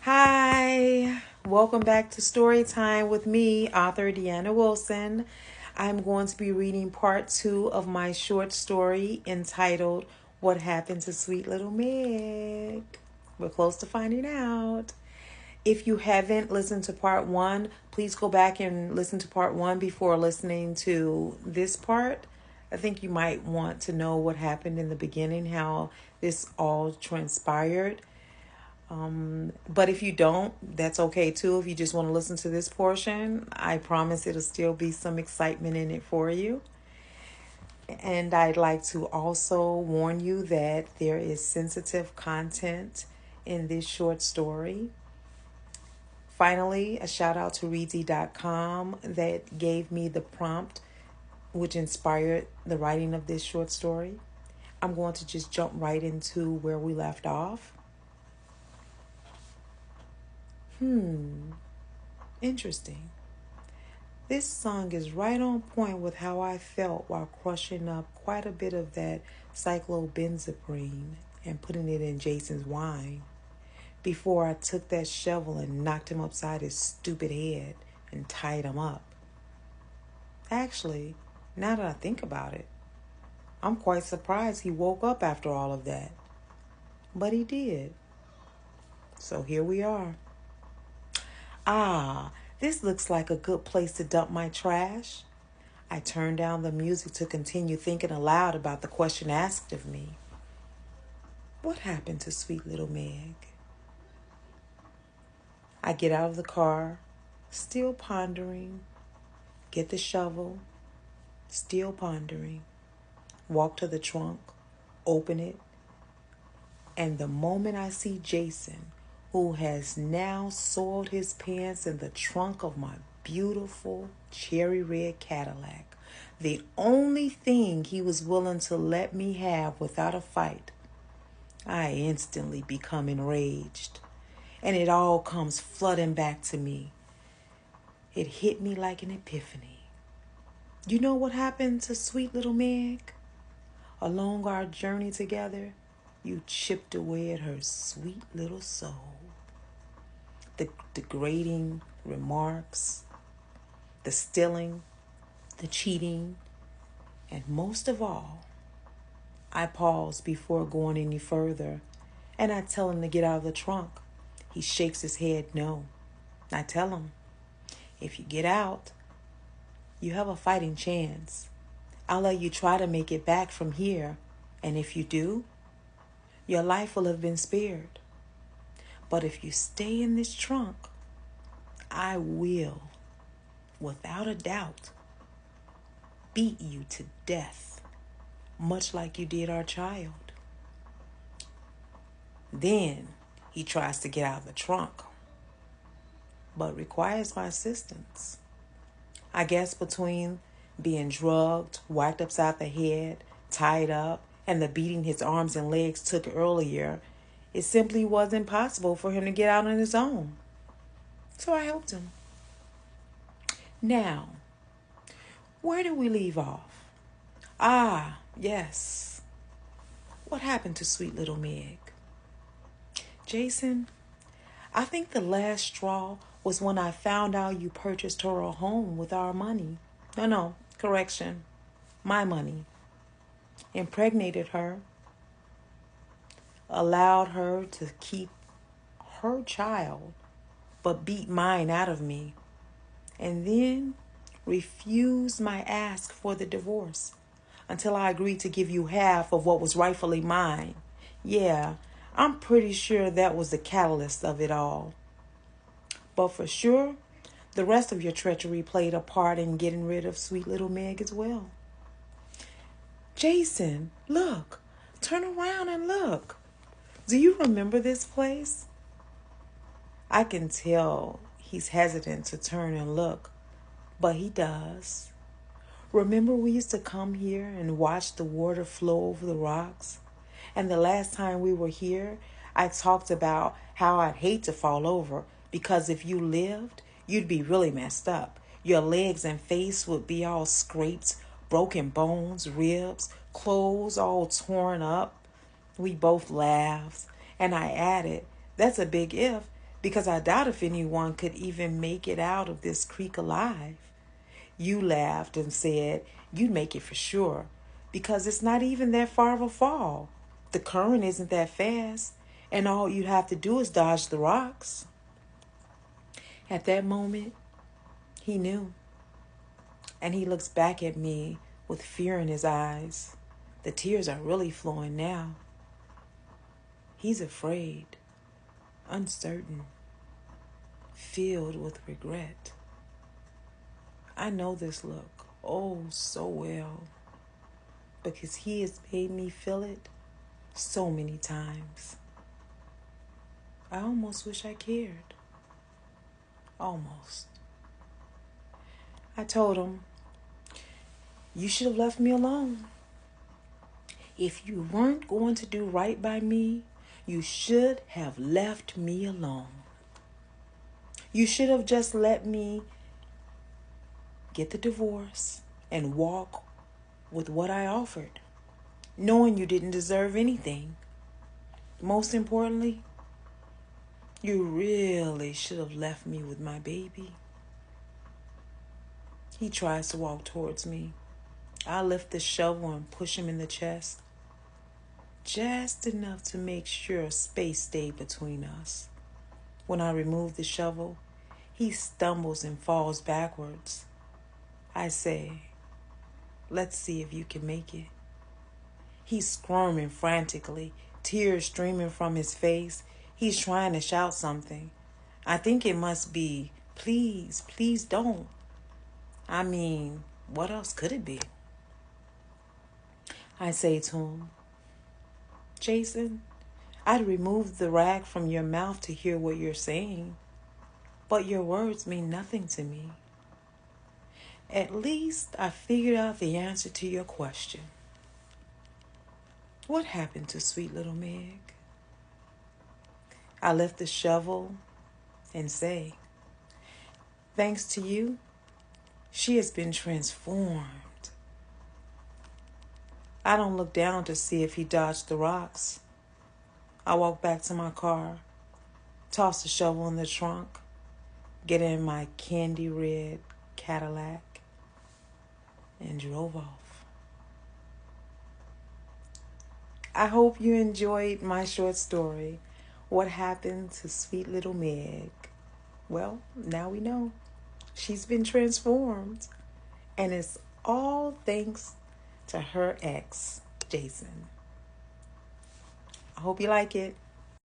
Hi, welcome back to Story Time with me, author DeAnna Wilson. I'm going to be reading part 2 of my short story entitled What Happened to Sweet Little Meg. We're close to finding out. If you haven't listened to part 1, please go back and listen to part 1 before listening to this part. I think you might want to know what happened in the beginning, how this all transpired. But if you don't, that's okay too. If you just want to listen to this portion, I promise it'll still be some excitement in it for you. And I'd like to also warn you that there is sensitive content in this short story. Finally, a shout out to Reedsy.com that gave me the prompt which inspired the writing of this short story. I'm going to just jump right into where we left off. Interesting. This song is right on point with how I felt while crushing up quite a bit of that cyclobenzaprine and putting it in Jason's wine before I took that shovel and knocked him upside his stupid head and tied him up. Actually, now that I think about it, I'm quite surprised he woke up after all of that. But he did. So here we are. This looks like a good place to dump my trash. I turned down the music to continue thinking aloud about the question asked of me. What happened to sweet little Meg? I get out of the car, still pondering, get the shovel, still pondering, walk to the trunk, open it, and the moment I see Jason, who has now soiled his pants in the trunk of my beautiful cherry red Cadillac, the only thing he was willing to let me have without a fight, I instantly become enraged, and it all comes flooding back to me. It hit me like an epiphany. You know what happened to sweet little Meg? Along our journey together, you chipped away at her sweet little soul. The degrading remarks, the stealing, the cheating, and most of all, I pause before going any further, and I tell him to get out of the trunk. He shakes his head no. I tell him, if you get out, you have a fighting chance. I'll let you try to make it back from here, and if you do, your life will have been spared. But if you stay in this trunk, I will, without a doubt, beat you to death, much like you did our child. Then he tries to get out of the trunk, but requires my assistance. I guess between being drugged, whacked upside the head, tied up, and the beating his arms and legs took earlier, it simply wasn't possible for him to get out on his own. So I helped him. Now, where did we leave off? Yes. What happened to sweet little Meg? Jason, I think the last straw was when I found out you purchased her a home with our money. No, correction. My money. Impregnated her. Allowed her to keep her child, but beat mine out of me. And then refused my ask for the divorce until I agreed to give you half of what was rightfully mine. Yeah, I'm pretty sure that was the catalyst of it all. But for sure, the rest of your treachery played a part in getting rid of sweet little Meg as well. Jason, look. Turn around and look. Do you remember this place? I can tell he's hesitant to turn and look, but he does. Remember we used to come here and watch the water flow over the rocks? And the last time we were here, I talked about how I'd hate to fall over because if you lived, you'd be really messed up. Your legs and face would be all scraped, broken bones, ribs, clothes all torn up. We both laughed, and I added, that's a big if, because I doubt if anyone could even make it out of this creek alive. You laughed and said you'd make it for sure because it's not even that far of a fall. The current isn't that fast, and all you'd have to do is dodge the rocks. At that moment, he knew, and he looks back at me with fear in his eyes. The tears are really flowing now. He's afraid, uncertain, filled with regret. I know this look, oh, so well, because he has made me feel it so many times. I almost wish I cared. Almost. I told him, you should have left me alone. If you weren't going to do right by me, you should have left me alone. You should have just let me get the divorce and walk with what I offered, knowing you didn't deserve anything. Most importantly, you really should have left me with my baby. He tries to walk towards me. I lift the shovel and push him in the chest, just enough to make sure space stayed between us. When I remove the shovel, he stumbles and falls backwards. I say, let's see if you can make it. He's squirming frantically, tears streaming from his face. He's trying to shout something. I think it must be, please, please don't. I mean, what else could it be? I say to him, Jason, I'd remove the rag from your mouth to hear what you're saying, but your words mean nothing to me. At least I figured out the answer to your question. What happened to sweet little Meg? I lift the shovel and say, thanks to you, she has been transformed. I don't look down to see if he dodged the rocks. I walk back to my car, toss the shovel in the trunk, get in my candy red Cadillac, and drove off. I hope you enjoyed my short story, What Happened to Sweet Little Meg. Well, now we know. She's been transformed, and it's all thanks to her ex, Jason. I hope you like it.